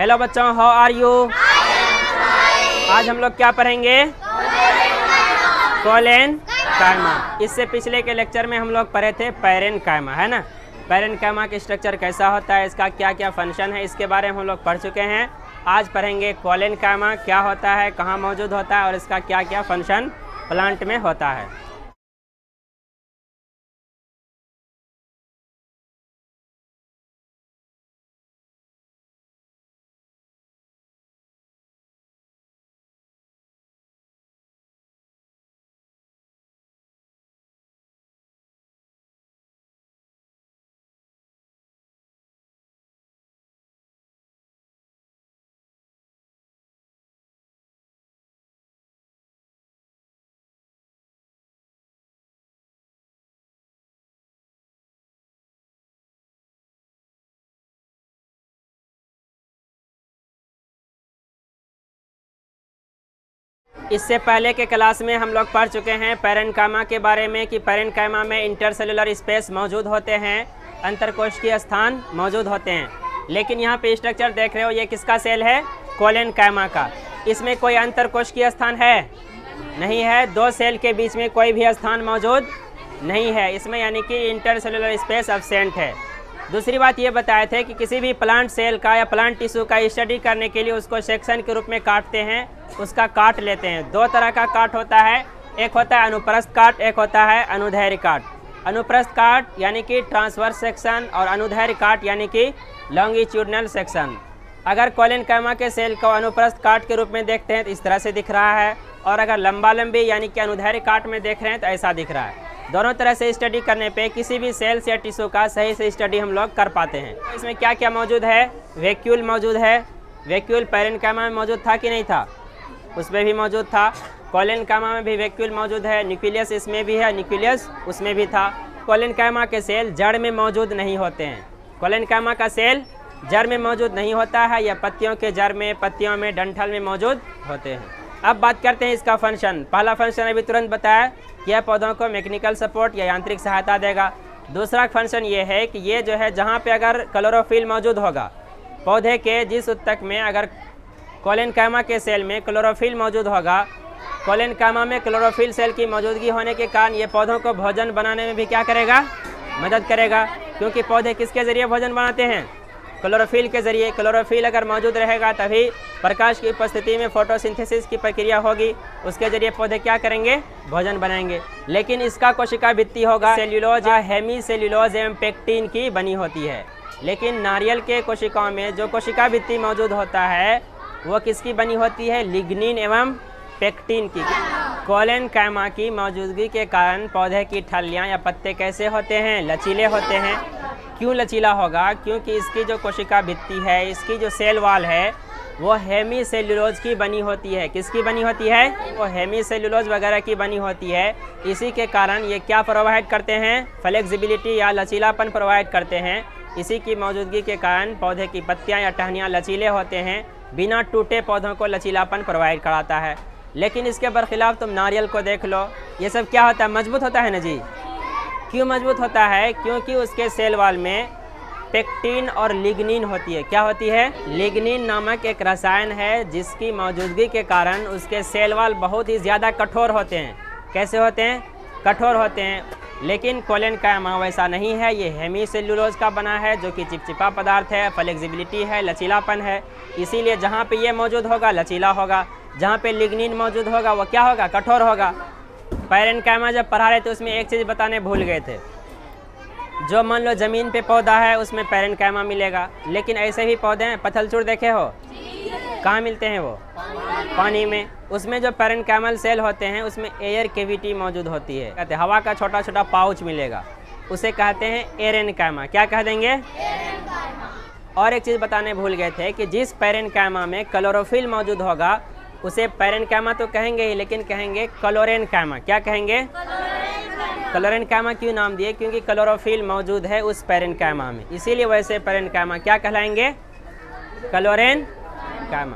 Hello बच्चों, how are you? आज हम लोग क्या पढ़ेंगे? कोलेनकाइमा। इससे पिछले के लेक्चर में हम लोग पढ़े थे पैरेनकाइमा, है ना। पैरेनकाइमा का स्ट्रक्चर कैसा होता है, इसका क्या क्या फंक्शन है, इसके बारे में हम लोग पढ़ चुके हैं। आज पढ़ेंगे कोलेनकाइमा क्या होता है, कहाँ मौजूद होता है और इसका क्या क्या फंक्शन प्लांट में होता है। इससे पहले के क्लास में हम लोग पढ़ चुके हैं पैरेनकाइमा के बारे में कि पैरेनकाइमा में इंटरसेलुलर स्पेस मौजूद होते हैं, अंतरकोशिकीय स्थान मौजूद होते हैं। लेकिन यहाँ पे स्ट्रक्चर देख रहे हो, ये किसका सेल है? कोलेनकाइमा का। इसमें कोई अंतरकोशिकीय स्थान है? नहीं है। दो सेल के बीच में कोई भी स्थान मौजूद नहीं है इसमें, यानी कि इंटरसेलुलर स्पेस एब्सेंट है। दूसरी बात ये बताए थे कि किसी भी प्लांट सेल का या प्लांट टिश्यू का स्टडी करने के लिए उसको सेक्शन के रूप में काटते हैं, उसका काट लेते हैं। दो तरह का काट होता है, एक होता है अनुप्रस्थ काट, एक होता है अनुदैर्घ्य काट। अनुप्रस्थ काट यानी कि ट्रांसवर्स सेक्शन और अनुदैर्घ्य काट यानी कि लॉन्गिट्यूडनल सेक्शन। अगर कोलेनकाइमा के सेल को अनुप्रस्थ काट के रूप में देखते हैं तो इस तरह से दिख रहा है, और अगर लंबा लंबी यानी कि अनुदैर्घ्य काट में देख रहे हैं तो ऐसा दिख रहा है। दोनों तरह से स्टडी करने पे किसी भी सेल्स या टिश्यू का सही से स्टडी हम लोग कर पाते हैं। इसमें क्या क्या मौजूद है? वैक्यूल मौजूद है। वैक्यूल पैरेनकाइमा में मौजूद था कि नहीं था? उसमें भी मौजूद था। कोलेनकाइमा में भी वैक्यूल मौजूद है। न्यूक्लियस इसमें भी है, न्यूक्लियस उसमें भी था। कोलेनकाइमा के सेल जड़ में मौजूद नहीं होते हैं। कोलेनकाइमा का सेल जड़ में मौजूद नहीं होता है, या पत्तियों के जड़ में, पत्तियों में, डंठल में मौजूद होते हैं। अब बात करते हैं इसका फंक्शन। पहला फंक्शन अभी तुरंत बताया कि यह पौधों को मैकेनिकल सपोर्ट या यांत्रिक सहायता देगा। दूसरा फंक्शन ये है कि ये जो है, जहाँ पे अगर क्लोरोफिल मौजूद होगा पौधे के जिस उत्तक में, अगर कोलेनकाइमा के सेल में क्लोरोफिल मौजूद होगा, कोलेनकाइमा में क्लोरोफिल सेल की मौजूदगी होने के कारण ये पौधों को भोजन बनाने में भी क्या करेगा? मदद करेगा। क्योंकि पौधे किसके ज़रिए भोजन बनाते हैं? क्लोरोफिल के ज़रिए। क्लोरोफिल अगर मौजूद रहेगा तभी प्रकाश की उपस्थिति में फोटोसिंथेसिस की प्रक्रिया होगी, उसके ज़रिए पौधे क्या करेंगे? भोजन बनाएंगे। लेकिन इसका कोशिका भित्ति होगा सेल्यूलोज या हेमी सेल्यूलोज एवं पेक्टिन की बनी होती है। लेकिन नारियल के कोशिकाओं में जो कोशिका भित्ति मौजूद होता है वो किसकी बनी होती है? लिग्निन एवं पेक्टिन की। कोलेनकाइमा की मौजूदगी के कारण पौधे की ठलियाँ या पत्ते कैसे होते हैं? लचीले होते हैं। क्यों लचीला होगा? क्योंकि इसकी जो कोशिका भित्ति है, इसकी जो सेल वाल है, वो हेमी सेल्यूलोज की बनी होती है। किसकी बनी होती है? वो हेमी सेल्यूलोज वगैरह की बनी होती है। इसी के कारण ये क्या प्रोवाइड करते हैं? फ्लेक्सिबिलिटी या लचीलापन प्रोवाइड करते हैं। इसी की मौजूदगी के कारण पौधे की पत्तियाँ या टहनियाँ लचीले होते हैं, बिना टूटे पौधों को लचीलापन प्रोवाइड कराता है। लेकिन इसके बरखिलाफ़ तुम नारियल को देख लो, ये सब क्या होता है? मजबूत होता है ना जी। क्यों मजबूत होता है? क्योंकि उसके सेल वाल में पेक्टिन और लिग्निन होती है। क्या होती है? लिग्निन नामक एक रसायन है जिसकी मौजूदगी के कारण उसके सेल वाल बहुत ही ज़्यादा कठोर होते हैं। कैसे होते हैं? कठोर होते हैं। लेकिन कोलेनकाइमा वैसा नहीं है, ये हेमी सेल्यूलोज का बना है जो कि चिपचिपा पदार्थ है, फ्लेक्सिबिलिटी है, लचीलापन है। इसीलिए जहाँ पे ये मौजूद होगा लचीला होगा, जहाँ पे लिग्निन मौजूद होगा वो क्या होगा? कठोर होगा। पैरेनकाइमा जब पढ़ा रहे थे उसमें एक चीज़ बताने भूल गए थे। जो मान लो ज़मीन पे पौधा है उसमें पैरेनकाइमा मिलेगा, लेकिन ऐसे भी पौधे हैं, पथलचूड़ देखे हो? कहाँ मिलते हैं वो? पानी में। उसमें जो पैरेनकाइमल सेल होते हैं उसमें एयर कैविटी मौजूद होती है, कहते हैं हवा का छोटा छोटा पाउच मिलेगा, उसे कहते हैं एरेनकाइमा। क्या कह देंगे? और एक चीज़ बताने भूल गए थे कि जिस पैरेनकाइमा में क्लोरोफिल मौजूद होगा उसे पैरेनकाइमा तो कहेंगे ही, लेकिन कहेंगे क्लोरेनकाइमा। क्या कहेंगे? क्लोरेनकाइमा क्यों नाम दिए? क्योंकि क्लोरोफिल मौजूद है उस पैरेनकाइमा में, इसीलिए वैसे पैरेनकाइमा क्या कहलाएंगे? क्लोरेनकाइमा।